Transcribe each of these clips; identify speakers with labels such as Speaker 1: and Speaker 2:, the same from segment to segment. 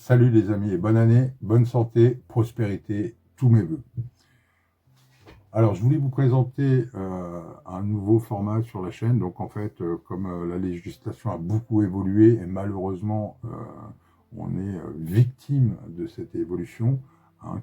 Speaker 1: Salut les amis et bonne année, bonne santé, prospérité, tous mes voeux. Alors je voulais vous présenter un nouveau format sur la chaîne. Donc en fait, comme la législation a beaucoup évolué et malheureusement on est victime de cette évolution,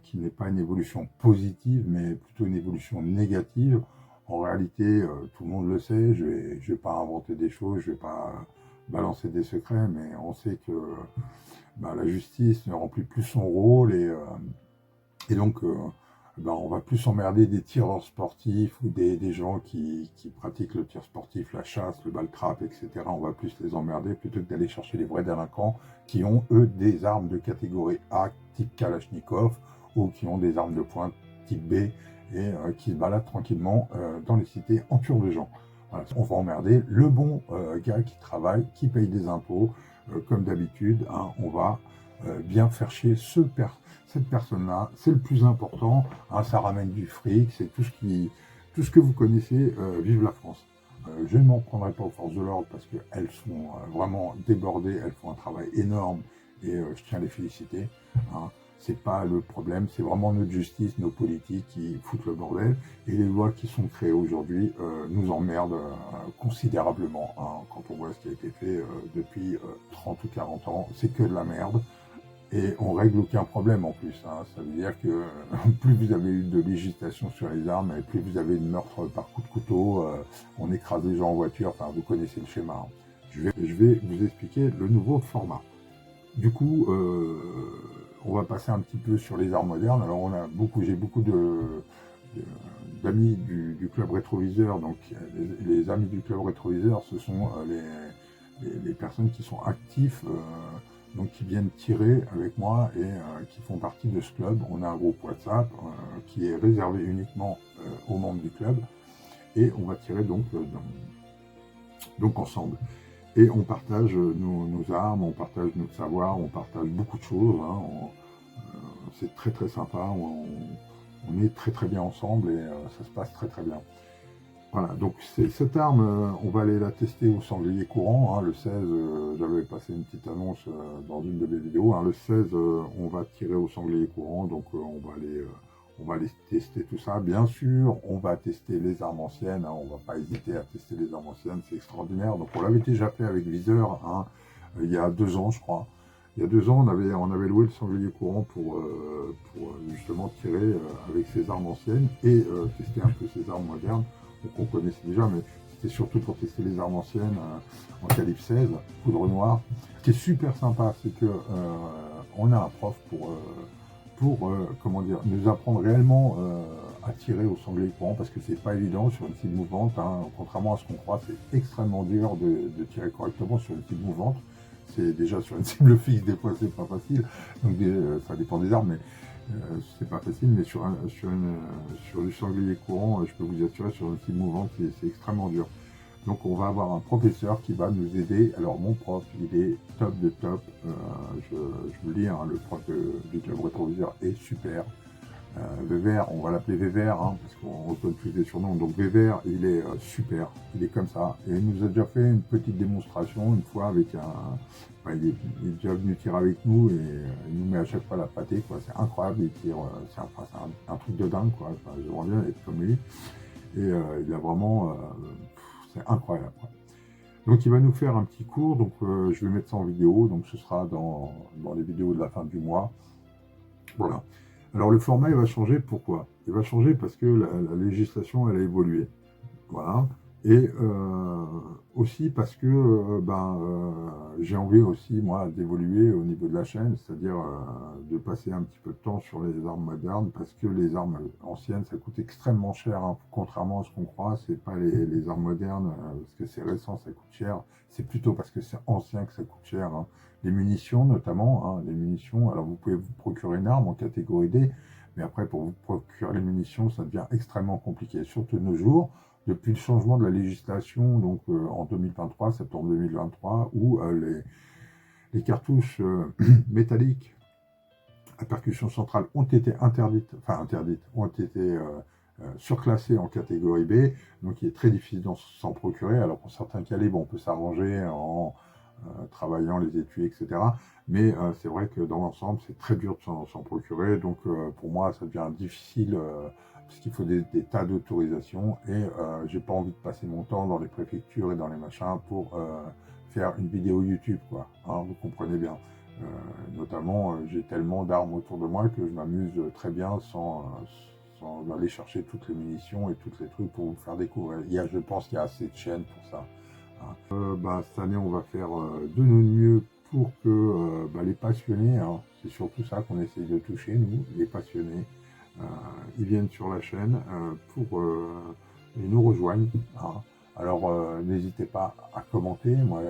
Speaker 1: qui n'est pas une évolution positive mais plutôt une évolution négative. En réalité, tout le monde le sait, je vais pas inventer des choses, je vais pas balancer des secrets, mais on sait que la justice ne remplit plus son rôle et donc on va plus s'emmerder des tireurs sportifs ou des gens qui pratiquent le tir sportif, la chasse, le ball-trap, etc. On va plus les emmerder plutôt que d'aller chercher les vrais délinquants qui ont, eux, des armes de catégorie A, type Kalachnikov, ou qui ont des armes de poing type B et qui se baladent tranquillement dans les cités en tuant des gens. Voilà, on va emmerder le bon gars qui travaille, qui paye des impôts, comme d'habitude, on va bien faire chier cette personne-là, c'est le plus important, ça ramène du fric, c'est tout ce que vous connaissez, vive la France. Je ne m'en prendrai pas aux forces de l'ordre parce qu'elles sont vraiment débordées, elles font un travail énorme et je tiens à les féliciter. C'est pas le problème, c'est vraiment notre justice, nos politiques qui foutent le bordel. Et les lois qui sont créées aujourd'hui nous emmerdent considérablement. Quand on voit ce qui a été fait depuis 30 ou 40 ans, c'est que de la merde. Et on règle aucun problème en plus. Ça veut dire que plus vous avez eu de législation sur les armes, et plus vous avez de meurtres par coup de couteau, on écrase les gens en voiture, enfin vous connaissez le schéma. Je vais vous expliquer le nouveau format. Du coup, on va passer un petit peu sur les armes modernes. Alors j'ai beaucoup d'amis du club rétroviseur. Donc les amis du club rétroviseur, ce sont les personnes qui sont actifs, donc qui viennent tirer avec moi et qui font partie de ce club. On a un groupe WhatsApp qui est réservé uniquement aux membres du club et on va tirer donc ensemble. Et on partage nos armes, on partage notre savoir, on partage beaucoup de choses. C'est très très sympa, on est très très bien ensemble et ça se passe très très bien. Voilà, donc cette arme, on va aller la tester au sanglier courant. Le 16, j'avais passé une petite annonce dans une de mes vidéos. Le 16, on va tirer au sanglier courant, donc on va aller tester tout ça. Bien sûr, on va tester les armes anciennes, on va pas hésiter à tester les armes anciennes, c'est extraordinaire. Donc on l'avait déjà fait avec Viseur, il y a 2 ans, je crois. Il y a 2 ans, on avait loué le sanglier courant pour justement tirer avec ces armes anciennes et tester un peu ces armes modernes qu'on connaissait déjà, mais c'était surtout pour tester les armes anciennes en calibre 16, poudre noire. Ce qui est super sympa, c'est que on a un prof pour nous apprendre réellement à tirer au sanglier courant, parce que c'est pas évident sur une cible mouvante. Contrairement à ce qu'on croit, c'est extrêmement dur de tirer correctement sur une cible mouvante. C'est déjà sur une cible fixe, des fois c'est pas facile, donc ça dépend des armes, mais c'est pas facile. Mais sur du sanglier courant, je peux vous assurer, sur une cible mouvante, c'est extrêmement dur. Donc on va avoir un professeur qui va nous aider. Alors mon prof, il est top de top, je vous le dis, le prof du club rétroviseur est super. Vévert, on va l'appeler Vévert, parce qu'on reconnaît tous les surnoms. Donc Vévert, il est super, il est comme ça. Et il nous a déjà fait une petite démonstration une fois avec il est déjà venu tirer avec nous et il nous met à chaque fois la pâtée, quoi. C'est incroyable, il tire, c'est un truc de dingue, quoi. J'aimerais bien être comme lui. Et il a vraiment, c'est incroyable, quoi. Donc il va nous faire un petit cours, donc je vais mettre ça en vidéo, donc ce sera dans les vidéos de la fin du mois. Voilà. Alors le format, il va changer, pourquoi? Il va changer parce que la législation, elle a évolué. Voilà. Et aussi parce que j'ai envie aussi, moi, d'évoluer au niveau de la chaîne, c'est-à-dire de passer un petit peu de temps sur les armes modernes, parce que les armes anciennes, ça coûte extrêmement cher, contrairement à ce qu'on croit. C'est pas les armes modernes, parce que c'est récent, ça coûte cher. C'est plutôt parce que c'est ancien que ça coûte cher. Les munitions, notamment, les munitions. Alors, vous pouvez vous procurer une arme en catégorie D, mais après, pour vous procurer les munitions, ça devient extrêmement compliqué, surtout de nos jours. Depuis le changement de la législation, donc en 2023, septembre 2023, où les cartouches métalliques à percussion centrale ont été ont été surclassées en catégorie B, donc il est très difficile d'en s'en procurer. Alors pour certains calibres, on peut s'arranger en travaillant les étuis, etc. Mais c'est vrai que dans l'ensemble, c'est très dur de s'en procurer. Donc pour moi, ça devient difficile parce qu'il faut des tas d'autorisations et j'ai pas envie de passer mon temps dans les préfectures et dans les machins pour faire une vidéo YouTube, quoi. Hein, vous comprenez bien. Notamment, j'ai tellement d'armes autour de moi que je m'amuse très bien sans aller chercher toutes les munitions et tous les trucs pour vous faire découvrir. Je pense qu'il y a assez de chaînes pour ça. Hein. Cette année, on va faire de notre mieux pour que les passionnés, hein, c'est surtout ça qu'on essaye de toucher, nous, les passionnés, ils viennent sur la chaîne ils nous rejoignent. Hein. Alors, n'hésitez pas à commenter. Moi,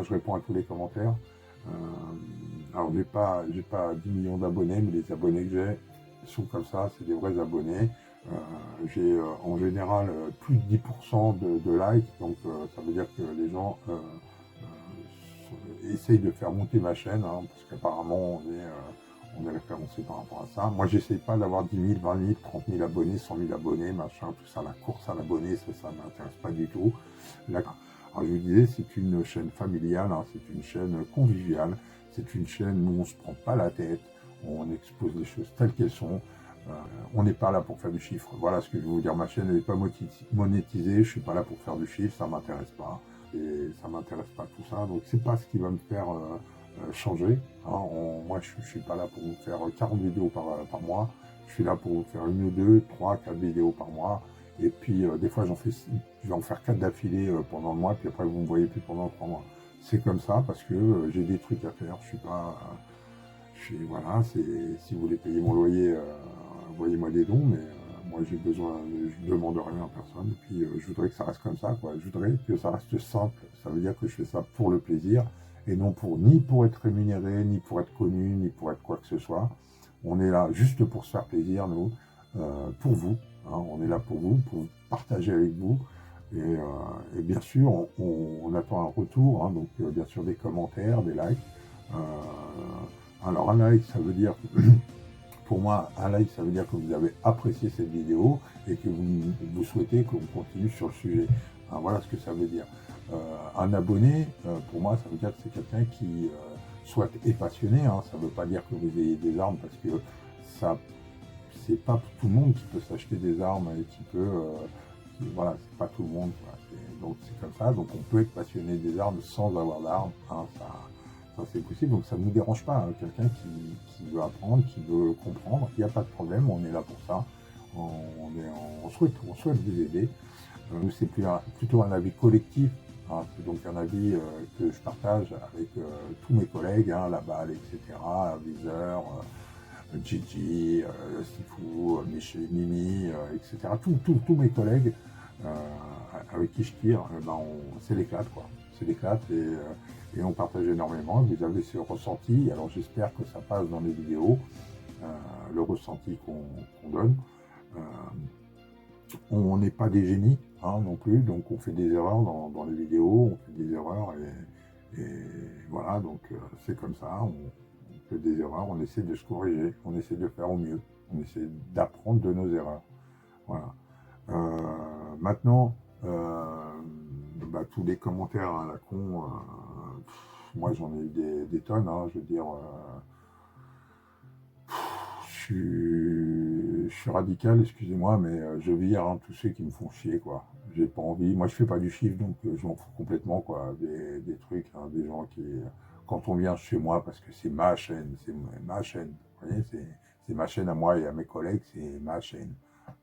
Speaker 1: je réponds à tous les commentaires. Alors, j'ai pas 10 millions d'abonnés, mais les abonnés que j'ai sont comme ça, c'est des vrais abonnés. J'ai en général plus de 10% de likes, donc ça veut dire que les gens essayent de faire monter ma chaîne, hein, parce qu'apparemment on est référencé par rapport à ça. Moi, j'essaie pas d'avoir 10 000, 20 000, 30 000 abonnés, 100 000 abonnés, machin, tout ça, la course à l'abonné, ça m'intéresse pas du tout. Alors, je vous disais, c'est une chaîne familiale, hein, c'est une chaîne conviviale, c'est une chaîne où on se prend pas la tête, on expose les choses telles qu'elles sont. On n'est pas là pour faire du chiffre. Voilà ce que je veux vous dire. Ma chaîne n'est pas monétisée. Je suis pas là pour faire du chiffre. Ça m'intéresse pas. Et ça m'intéresse pas tout ça. Donc c'est pas ce qui va me faire changer. Hein. Moi, je suis pas là pour vous faire 40 vidéos par mois. Je suis là pour vous faire 1 ou 2, 3, 4 vidéos par mois. Et puis des fois, je vais en faire 4 d'affilée pendant le mois. Puis après, vous me voyez plus pendant 3 mois. C'est comme ça parce que j'ai des trucs à faire. Je suis pas... voilà, si vous voulez payer mon loyer, envoyez-moi des dons, mais moi j'ai besoin, je demande rien à personne, et puis je voudrais que ça reste comme ça, quoi. Je voudrais que ça reste simple, ça veut dire que je fais ça pour le plaisir, et non ni pour être rémunéré, ni pour être connu, ni pour être quoi que ce soit. On est là juste pour se faire plaisir, nous, pour vous, hein, on est là pour partager avec vous, et bien sûr, on attend un retour, hein, donc bien sûr des commentaires, des likes. Alors un like, ça veut dire, pour moi, un like, ça veut dire que vous avez apprécié cette vidéo et que vous souhaitez qu'on continue sur le sujet. Alors, voilà ce que ça veut dire. Un abonné, pour moi, ça veut dire que c'est quelqu'un qui soit est passionné. Hein. Ça ne veut pas dire que vous ayez des armes parce que c'est pas tout le monde qui peut s'acheter des armes et qui peut, voilà, c'est pas tout le monde. Donc c'est comme ça. Donc on peut être passionné des armes sans avoir d'armes. Hein, ça c'est possible, donc ça ne nous dérange pas. Hein. Quelqu'un qui veut apprendre, qui veut comprendre, il n'y a pas de problème, on est là pour ça. On souhaite vous aider. Nous, c'est plutôt un avis collectif. Hein. C'est donc un avis que je partage avec tous mes collègues, hein, la balle, etc., Viseur, Gigi, Sifou, Mimi, etc. Tous mes collègues avec qui je tire, c'est l'éclate, quoi. C'est l'éclate et on partage énormément. Vous avez ce ressenti, alors j'espère que ça passe dans les vidéos, le ressenti qu'on donne. On n'est pas des génies, hein, non plus, donc on fait des erreurs dans les vidéos, on fait des erreurs et voilà, donc c'est comme ça, on fait des erreurs, on essaie de se corriger, on essaie de faire au mieux, on essaie d'apprendre de nos erreurs. Voilà. Maintenant, tous les commentaires à la con, moi j'en ai eu des tonnes, hein, je veux dire, je suis radical, excusez-moi, mais je vire hein, tous ceux qui me font chier, quoi. J'ai pas envie, moi je fais pas du chiffre, donc je m'en fous complètement, quoi, des trucs, hein, des gens qui, quand on vient chez moi, parce que c'est ma chaîne, vous voyez, c'est ma chaîne à moi et à mes collègues, c'est ma chaîne.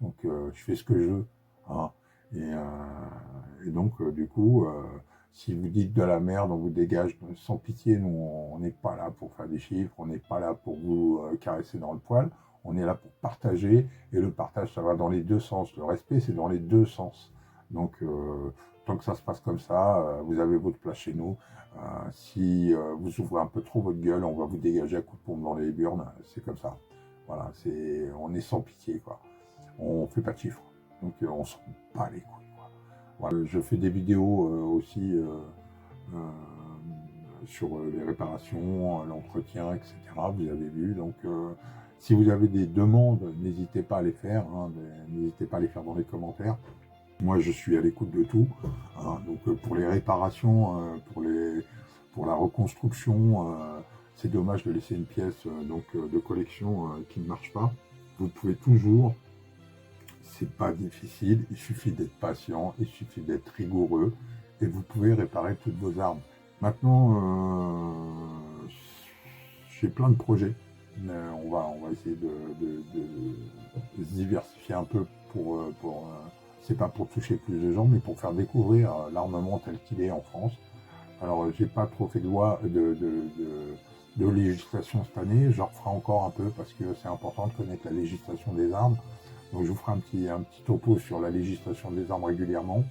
Speaker 1: Donc je fais ce que je veux, hein. Et donc du coup, si vous dites de la merde, on vous dégage sans pitié. Nous, on n'est pas là pour faire des chiffres, on n'est pas là pour vous caresser dans le poil. On est là pour partager, et le partage, ça va dans les deux sens. Le respect, c'est dans les deux sens. Donc, tant que ça se passe comme ça, vous avez votre place chez nous. Si vous ouvrez un peu trop votre gueule, on va vous dégager à coups de pompe dans les burnes. C'est comme ça. Voilà, on est sans pitié, quoi. On fait pas de chiffres. Donc, on s'en bat les couilles. Voilà. Je fais des vidéos aussi sur les réparations, l'entretien, etc. Vous avez vu. Donc, si vous avez des demandes, n'hésitez pas à les faire. Hein, n'hésitez pas à les faire dans les commentaires. Moi, je suis à l'écoute de tout. Hein, donc, pour les réparations, pour la reconstruction, c'est dommage de laisser une pièce de collection qui ne marche pas. Vous pouvez toujours, c'est pas difficile, il suffit d'être patient, il suffit d'être rigoureux et vous pouvez réparer toutes vos armes. Maintenant, j'ai plein de projets. On va essayer de se diversifier un peu c'est pas pour toucher plus de gens, mais pour faire découvrir l'armement tel qu'il est en France. Alors, j'ai pas trop fait de loi de législation cette année, j'en referai encore un peu parce que c'est important de connaître la législation des armes. Donc, je vous ferai un petit topo sur la législation des armes régulièrement.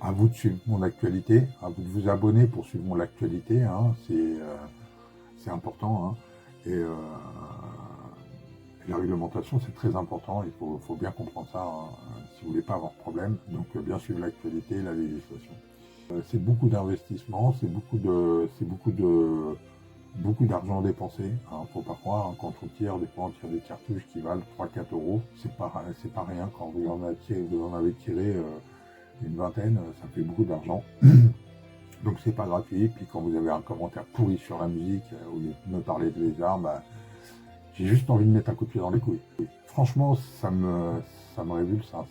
Speaker 1: À vous de suivre mon actualité, à vous de vous abonner pour suivre mon actualité, hein, c'est important. Hein. Et la réglementation, c'est très important, il faut bien comprendre ça si vous voulez pas avoir de problème. Donc bien suivre l'actualité et la législation. C'est beaucoup d'investissement, c'est beaucoup d'argent dépensé. Hein, faut pas croire, hein, quand on tire, des fois on tire des cartouches qui valent 3-4 euros. C'est pas rien quand vous en avez tiré une vingtaine, ça fait beaucoup d'argent. Donc c'est pas gratuit. Puis quand vous avez un commentaire pourri sur la musique, au lieu de me parler de les armes, j'ai juste envie de mettre un coup de pied dans les couilles. Franchement, ça me révulse. Hein,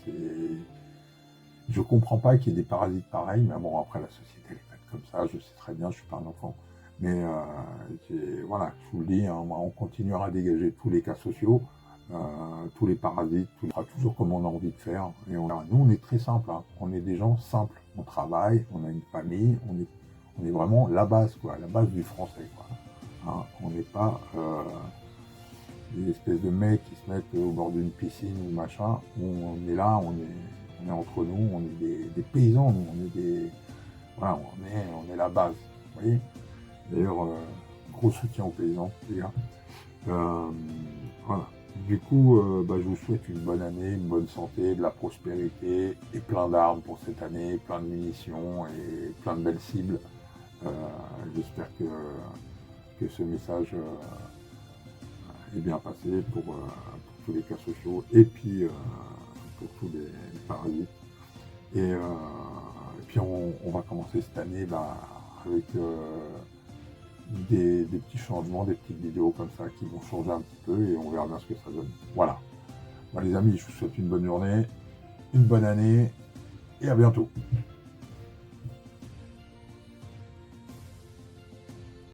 Speaker 1: je comprends pas qu'il y ait des parasites pareils, mais bon, après la société elle est faite comme ça, je sais très bien, je suis pas un enfant. Mais voilà, je vous le dis, hein, on continuera à dégager tous les cas sociaux, tous les parasites, tout fera toujours comme on a envie de faire. Et nous, on est très simple, hein, on est des gens simples. On travaille, on a une famille, on est vraiment la base, quoi, la base du français, quoi. Hein, on n'est pas des espèces de mecs qui se mettent au bord d'une piscine ou machin. On est là, on est entre nous, on est des paysans, nous, voilà, on est la base. Vous voyez. D'ailleurs, gros soutien aux paysans, les gars. Voilà. Du coup, je vous souhaite une bonne année, une bonne santé, de la prospérité et plein d'armes pour cette année, plein de munitions et plein de belles cibles. J'espère que ce message est bien passé pour tous les cas sociaux et puis pour tous les parasites. Et puis on va commencer cette année avec des petits changements, des petites vidéos comme ça qui vont changer un petit peu et on verra bien ce que ça donne. Voilà. Les amis, je vous souhaite une bonne journée, une bonne année et à bientôt.